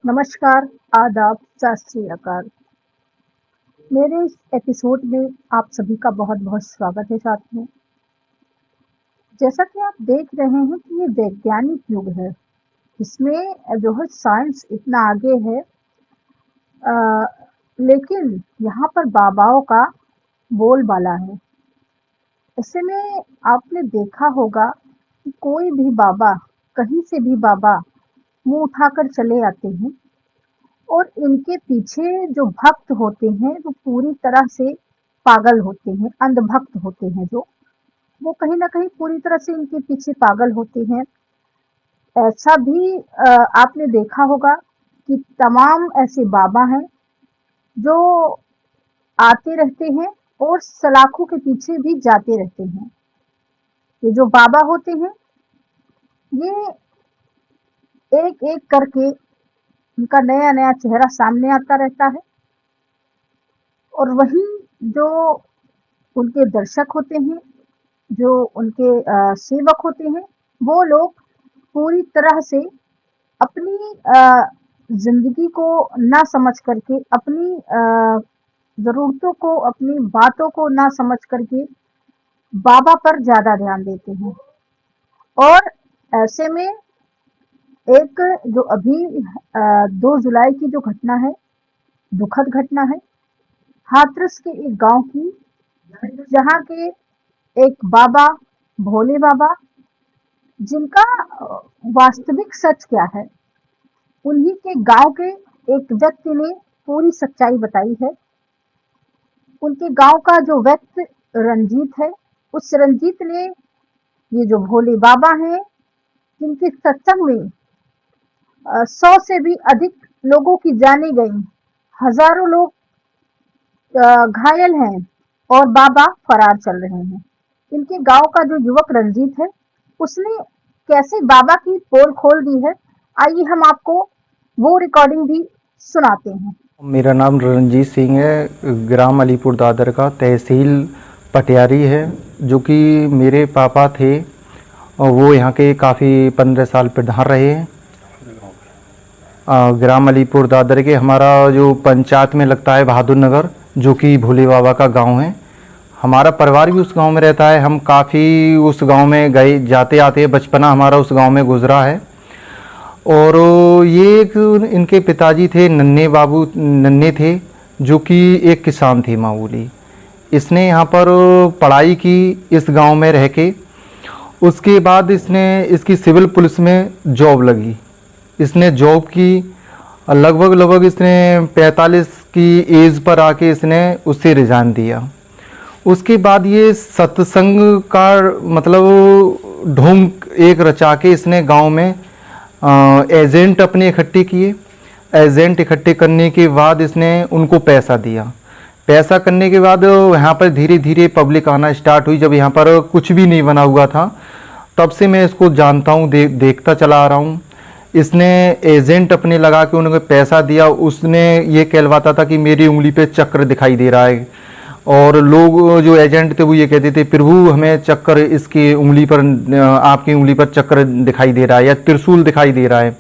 नमस्कार, आदाब, सत श्री अकाल। मेरे इस एपिसोड में आप सभी का बहुत-बहुत स्वागत है साथियों। जैसा कि आप देख रहे हैं कि ये वैज्ञानिक युग है, इसमें जो है साइंस इतना आगे है अ, लेकिन यहाँ पर बाबाओं का बोलबाला है। ऐसे में आपने देखा होगा कि कोई भी बाबा, कहीं से भी बाबा मुँह उठाकर चले आते हैं और इनके पीछे जो भक्त होते हैं वो पूरी तरह से पागल होते हैं, अंधभक्त होते हैं जो, वो कहीं न कहीं पूरी तरह से इनके पीछे पागल होते हैं। ऐसा भी आपने देखा होगा कि तमाम ऐसे बाबा हैं जो आते रहते हैं और सलाखों के पीछे भी जाते रहते हैं। ये जो बाबा होते हैं, ये एक-एक करके उनका नया-नया चेहरा सामने आता रहता है और वहीं जो उनके दर्शक होते हैं, जो उनके सेवक होते हैं, वो लोग पूरी तरह से अपनी ज़िंदगी को ना समझ करके, अपनी ज़रूरतों को, अपनी बातों को ना समझ करके बाबा पर ज़्यादा ध्यान देते हैं। और ऐसे में एक जो अभी 2 जुलाई की जो घटना है, दुखद घटना है, हाथरस के एक गाँव की, जहाँ के एक बाबा, भोले बाबा, जिनका वास्तविक सच क्या है, उन्हीं के गांव के एक व्यक्ति ने पूरी सच्चाई बताई है। उनके गांव का जो व्यक्ति रंजीत है, उस रंजीत ने ये जो भोले बाबा हैं, जिनके सत्संग में 100 से भी अधिक लोगों की जाने गई, हजारों लोग घायल हैं और बाबा फरार चल रहे हैं। इनके गांव का जो युवक रंजीत है, उसने कैसे बाबा की पोल खोल दी है, आइए हम आपको वो रिकॉर्डिंग भी सुनाते हैं। मेरा नाम रणजीत सिंह है। ग्राम अलीपुर दादर का, तहसील पटियारी है। जो कि मेरे पापा थे और वो यहाँ के काफ़ी 15 साल प्रधान रहे हैं। ग्राम अलीपुर दादर के हमारा जो पंचायत में लगता है बहादुर नगर, जो कि भोले बाबा का गांव है। हमारा परिवार भी उस गांव में रहता है। हम काफ़ी उस गांव में गए जाते आते, बचपना हमारा उस गांव में गुजरा है। और ये एक इनके पिताजी थे, नन्हे थे, जो कि एक किसान थे मामूली। इसने यहाँ पर पढ़ाई की इस गांव में रह के। उसके बाद इसकी सिविल पुलिस में जॉब लगी। इसने जॉब की, लगभग इसने 45 की एज पर आके इसने उससे रिजाइन दिया। उसके बाद ये सत्संग का मतलब ढोंग एक रचा के इसने गांव में एजेंट अपने इकट्ठे किए। एजेंट इकट्ठे करने के बाद इसने उनको पैसा दिया। पैसा करने के बाद यहाँ पर धीरे धीरे पब्लिक आना स्टार्ट हुई। जब यहाँ पर कुछ भी नहीं बना हुआ था, तब से मैं इसको जानता हूँ, देखता चला आ रहा हूँ। इसने एजेंट अपने लगा के उन्हें पैसा दिया। उसने ये कहलवाता था कि मेरी उंगली पे चक्र दिखाई दे रहा है, और लोग जो एजेंट थे वो ये कहते थे, प्रभु हमें चक्कर इसकी उंगली पर, आपकी उंगली पर चक्र दिखाई दे रहा है या त्रिशूल दिखाई दे रहा है।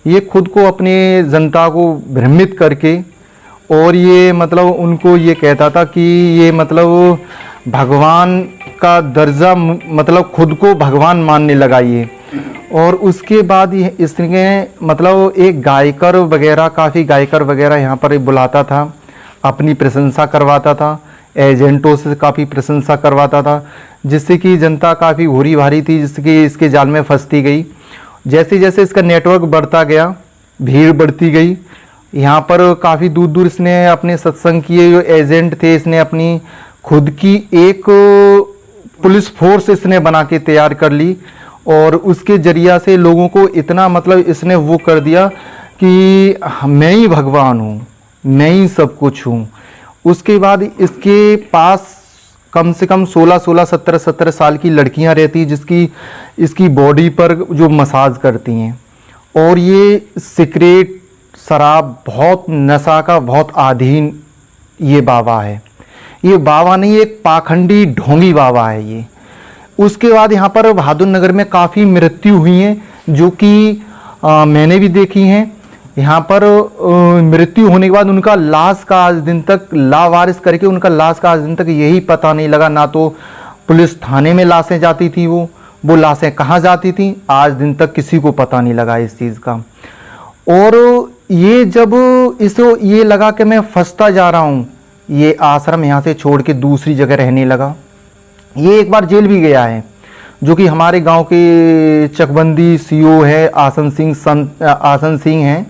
ये खुद को अपने जनता को भ्रमित करके, और ये मतलब उनको ये कहता था कि ये मतलब भगवान का दर्जा, मतलब खुद को भगवान मानने लगा ये। और उसके बाद इसने मतलब एक गायकर वगैरह, काफ़ी गायकर वगैरह यहाँ पर बुलाता था, अपनी प्रशंसा करवाता था, एजेंटों से काफ़ी प्रशंसा करवाता था, जिससे कि जनता काफ़ी भूरी भारी थी, जिससे इसके जाल में फंसती गई। जैसे जैसे इसका नेटवर्क बढ़ता गया, भीड़ बढ़ती गई। यहाँ पर काफ़ी दूर दूर इसने अपने सत्संग किए। जो एजेंट थे, इसने अपनी खुद की एक पुलिस फोर्स इसने बना के तैयार कर ली, और उसके जरिया से लोगों को इतना मतलब इसने वो कर दिया कि मैं ही भगवान हूँ, मैं ही सब कुछ हूँ। उसके बाद इसके पास कम से कम 16, 17 साल की लड़कियां रहती, जिसकी इसकी बॉडी पर जो मसाज करती हैं। और ये सिगरेट, शराब, बहुत नशा का बहुत अधीन ये बाबा है। ये बाबा नहीं, एक पाखंडी ढोंगी बाबा है ये। उसके बाद यहाँ पर बहादुर नगर में काफ़ी मृत्यु हुई हैं, जो कि मैंने भी देखी हैं। यहाँ पर मृत्यु होने के बाद उनका लाश का आज दिन तक लावारिस करके उनका लाश का आज दिन तक यही पता नहीं लगा। ना तो पुलिस थाने में लाशें जाती थी, वो लाशें कहाँ जाती थी आज दिन तक किसी को पता नहीं लगा इस चीज़ का। और ये जब इसको ये लगा कि मैं फंसता जा रहा हूँ, ये आश्रम यहाँ से छोड़ के दूसरी जगह रहने लगा। ये एक बार जेल भी गया है, जो कि हमारे गांव के चकबंदी सीओ है आसन सिंह हैं,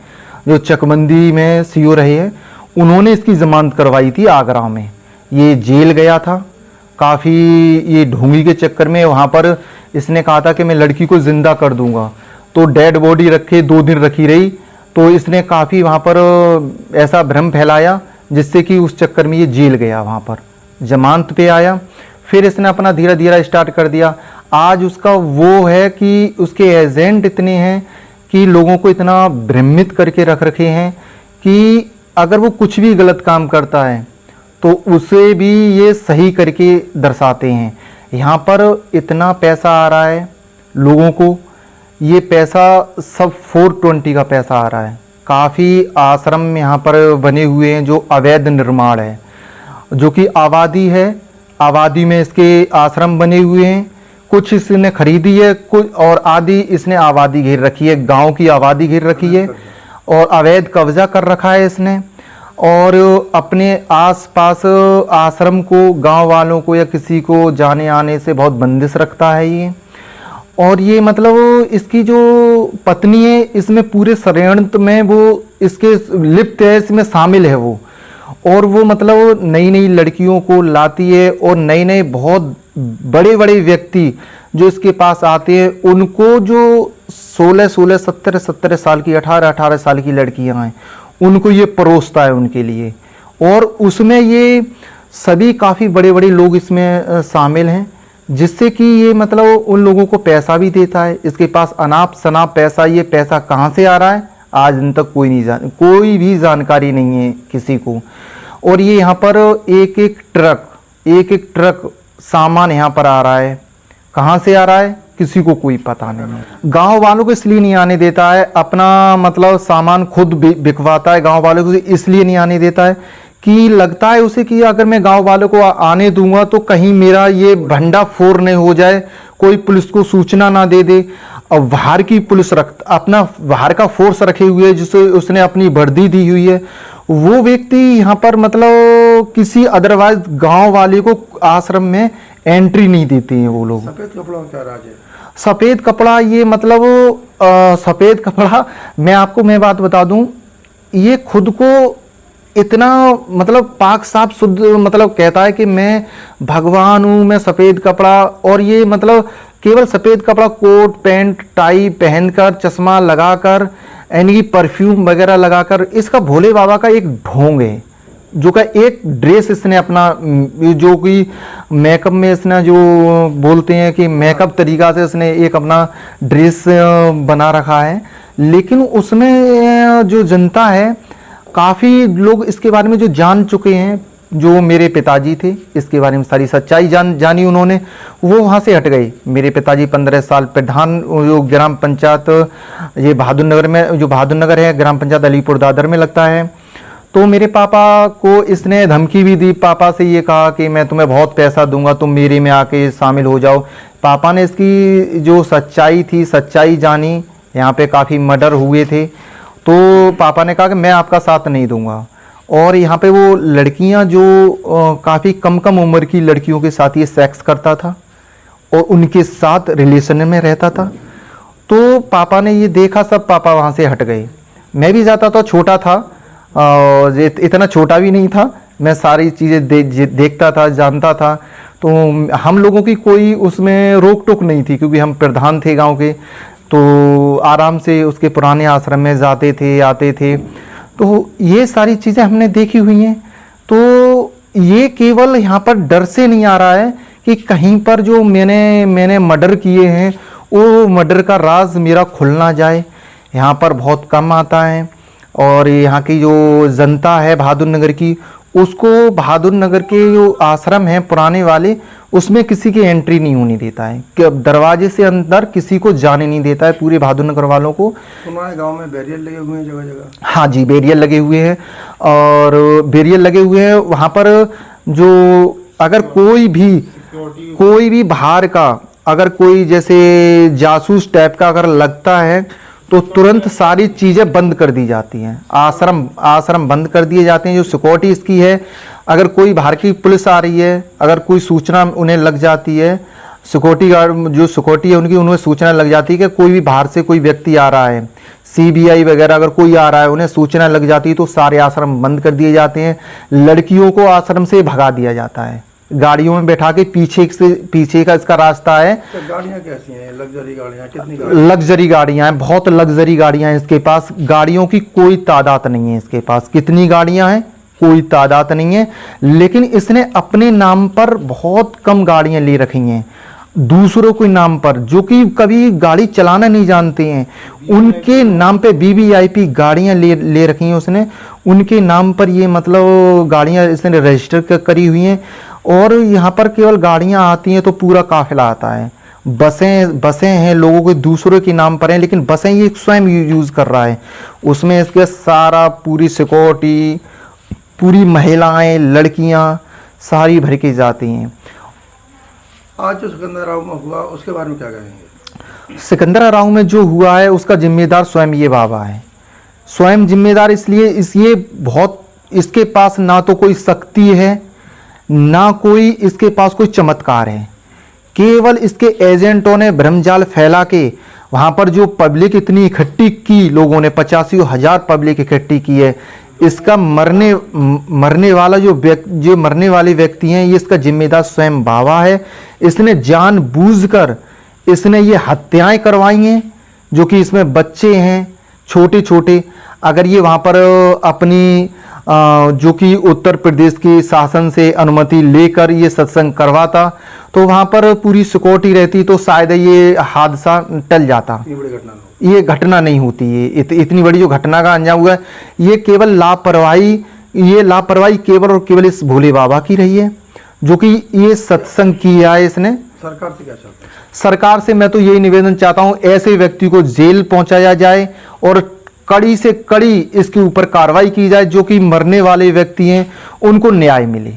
जो चकबंदी में सीओ रहे हैं। उन्होंने इसकी ज़मानत करवाई थी आगरा में। ये जेल गया था काफ़ी, ये ढोंगी के चक्कर में। वहाँ पर इसने कहा था कि मैं लड़की को ज़िंदा कर दूंगा, तो डेड बॉडी रखे 2 दिन रखी रही, तो इसने काफ़ी वहाँ पर ऐसा भ्रम फैलाया, जिससे कि उस चक्कर में ये जेल गया। वहाँ पर जमानत पे आया, फिर इसने अपना धीरे धीरे स्टार्ट कर दिया। आज उसका वो है कि उसके एजेंट इतने हैं कि लोगों को इतना भ्रमित करके रख रखे हैं कि अगर वो कुछ भी गलत काम करता है तो उसे भी ये सही करके दर्शाते हैं। यहाँ पर इतना पैसा आ रहा है लोगों को, ये पैसा सब 420 का पैसा आ रहा है। काफ़ी आश्रम यहाँ पर बने हुए हैं जो अवैध निर्माण है, जो कि आबादी है, आबादी में इसके आश्रम बने हुए हैं। कुछ इसने खरीदी है, कुछ और आदि इसने आबादी घेर रखी है, गांव की आबादी घेर रखी है और अवैध कब्जा कर रखा है इसने। और अपने आसपास आश्रम को, गांव वालों को या किसी को जाने आने से बहुत बंदिश रखता है ये। और ये मतलब इसकी जो पत्नी है, इसमें पूरे षड्यंत्र में वो इसके लिप्त है, इसमें शामिल है वो। और वो मतलब नई नई लड़कियों को लाती है और नए नए बहुत बड़े बड़े व्यक्ति जो इसके पास आते हैं, उनको जो 16 17 साल की 18 साल की लड़कियां हैं, उनको ये परोसता है उनके लिए। और उसमें ये सभी काफ़ी बड़े बड़े लोग इसमें शामिल हैं, जिससे कि ये मतलब उन लोगों को पैसा भी देता है। इसके पास अनाप शनाप पैसा, ये पैसा कहाँ से आ रहा है आज दिन तक कोई भी जानकारी नहीं है किसी को। और ये यहाँ पर एक एक ट्रक सामान यहाँ पर आ रहा है, कहाँ से आ रहा है किसी को कोई पता नहीं है। गांव वालों को इसलिए नहीं आने देता है, अपना मतलब सामान खुद बिकवाता है, गांव वालों को इसलिए नहीं आने देता है कि लगता है उसे कि अगर मैं गांव वालों को आने दूंगा तो कहीं मेरा ये भंडा फोड़ नहीं हो जाए, कोई पुलिस को सूचना ना दे दे। और बाहर की पुलिस अपना बाहर का फोर्स रखे हुए है, जिसे उसने अपनी वर्दी दी हुई है, वो व्यक्ति यहाँ पर मतलब किसी अदरवाइज गांव वाले को आश्रम में एंट्री नहीं देते हैं वो लोग। सफेद कपड़ा क्या राज है? सफेद कपड़ा ये मतलब सफेद कपड़ा मैं बात बता दूं, ये खुद को इतना मतलब पाक साफ शुद्ध मतलब कहता है कि मैं भगवान हूँ, मैं सफेद कपड़ा। और ये मतलब केवल सफेद कपड़ा, कोट पैंट टाई पहनकर, चश्मा लगाकर, यानी कि परफ्यूम वगैरह लगाकर, इसका भोले बाबा का एक ढोंग है, जो का एक ड्रेस इसने अपना, जो कि मेकअप में इसने जो बोलते हैं कि मेकअप तरीका से इसने एक अपना ड्रेस बना रखा है। लेकिन उसमें जो जनता है, काफ़ी लोग इसके बारे में जो जान चुके हैं, जो मेरे पिताजी थे, इसके बारे में सारी सच्चाई जानी उन्होंने, वो वहाँ से हट गए। मेरे पिताजी 15 साल प्रधान जो ग्राम पंचायत ये बहादुर नगर में, जो बहादुर नगर है ग्राम पंचायत अलीपुर दादर में लगता है, तो मेरे पापा को इसने धमकी भी दी। पापा से ये कहा कि मैं तुम्हें बहुत पैसा दूंगा, तुम मेरे में आके शामिल हो जाओ। पापा ने इसकी जो सच्चाई थी, सच्चाई जानी। यहाँ पे काफ़ी मर्डर हुए थे, तो पापा ने कहा कि मैं आपका साथ नहीं दूंगा। और यहाँ पे वो लड़कियाँ जो काफ़ी कम उम्र की लड़कियों के साथ ये सेक्स करता था और उनके साथ रिलेशन में रहता था। तो पापा ने ये देखा सब, पापा वहाँ से हट गए। मैं भी जाता था, छोटा था और इतना छोटा भी नहीं था, मैं सारी चीज़ें देखता था, जानता था। तो हम लोगों की कोई उसमें रोक टोक नहीं थी, क्योंकि हम प्रधान थे गांव के, तो आराम से उसके पुराने आश्रम में जाते थे, आते थे। तो ये सारी चीज़ें हमने देखी हुई हैं। तो ये केवल यहाँ पर डर से नहीं आ रहा है कि कहीं पर जो मैंने मर्डर किए हैं, वो मर्डर का राज मेरा खुल ना जाए। यहाँ पर बहुत कम आता है। और यहाँ की जो जनता है बहादुर नगर की, उसको बहादुर नगर के जो आश्रम हैं पुराने वाले, उसमें किसी की एंट्री नहीं होने देता है, कि अब दरवाजे से अंदर किसी को जाने नहीं देता है, पूरे बहादुर नगर वालों को। हमारे गांव में बैरियर लगे हुए हैं जगह जगह। हाँ जी, बैरियर लगे हुए हैं, और बैरियर लगे हुए हैं वहाँ पर। जो अगर कोई भी बाहर का, अगर कोई जैसे जासूस टाइप का अगर लगता है तो तुरंत सारी चीज़ें बंद कर दी जाती हैं। आश्रम बंद कर दिए जाते हैं। जो सिक्योरिटी इसकी है, अगर कोई बाहर की पुलिस आ रही है, अगर कोई सूचना उन्हें लग जाती है, सिक्योरिटी गार्ड जो सिक्योरिटी है उनकी, उन्हें सूचना लग जाती है कि कोई भी बाहर से कोई व्यक्ति आ रहा है, सीबीआई वगैरह अगर कोई आ रहा है, उन्हें सूचना लग जाती है तो सारे आश्रम बंद कर दिए जाते हैं। लड़कियों को आश्रम से भगा दिया जाता है, गाड़ियों में बैठा के पीछे का इसका रास्ता है। तो गाड़ियाँ कैसी हैं? लग्जरी गाड़ियाँ? कितनी गाड़ियाँ? लग्जरी गाड़ियां हैं, बहुत लग्जरी गाड़ियां हैं इसके पास। गाड़ियों की कोई तादाद नहीं है इसके पास। कितनी गाड़ियां हैं कोई तादाद नहीं है, लेकिन इसने अपने नाम पर बहुत कम गाड़ियां ले रखी हैं, दूसरों के नाम पर, जो कि कभी गाड़ी चलाना नहीं जानते हैं, उनके नाम पे वीवीआईपी गाड़ियां ले रखी हैं उसने। उनके नाम पर ये मतलब गाड़ियां इसने रजिस्टर करी हुई हैं। और यहाँ पर केवल गाड़ियां आती हैं तो पूरा काफिला आता है। बसें हैं लोगों के दूसरों के नाम पर हैं, लेकिन बसें ये स्वयं यूज कर रहा है। उसमें इसके सारा पूरी सिक्योरिटी, पूरी महिलाएं, लड़कियां सारी भर के जाती हैं। आज जो सिकंदराव में हुआ उसके बारे में क्या कहेंगे? सिकंदराव में जो हुआ है उसका जिम्मेदार स्वयं ये बाबा है। स्वयं जिम्मेदार इसलिए बहुत, इसके पास ना तो कोई शक्ति है, ना कोई इसके पास कोई चमत्कार है। केवल इसके एजेंटों ने भ्रमजाल फैला के वहां पर जो पब्लिक इतनी इकट्ठी की, लोगों ने 85,000 पब्लिक इकट्ठी की है। इसका मरने वाला जो मरने वाले व्यक्ति हैं, ये इसका जिम्मेदार स्वयं बाबा है। इसने जानबूझकर इसने ये हत्याएं करवाई हैं, जो कि इसमें बच्चे हैं छोटे छोटे। अगर ये वहाँ पर अपनी जो कि उत्तर प्रदेश के शासन से अनुमति लेकर ये सत्संग करवाता तो वहाँ पर पूरी सिक्योरिटी रहती तो शायद ये हादसा टल जाता। ये घटना नहीं होती। ये इतनी बड़ी जो घटना का अंजाम हुआ है, ये केवल लापरवाही केवल और केवल इस भोले बाबा की रही है, जो कि ये सत्संग किया है इसने। सरकार से क्या चाहते हैं? सरकार से मैं तो यही निवेदन चाहता हूँ, ऐसे व्यक्ति को जेल पहुंचाया जाए और कड़ी से कड़ी इसके ऊपर कार्रवाई की जाए, जो कि मरने वाले व्यक्ति हैं उनको न्याय मिले।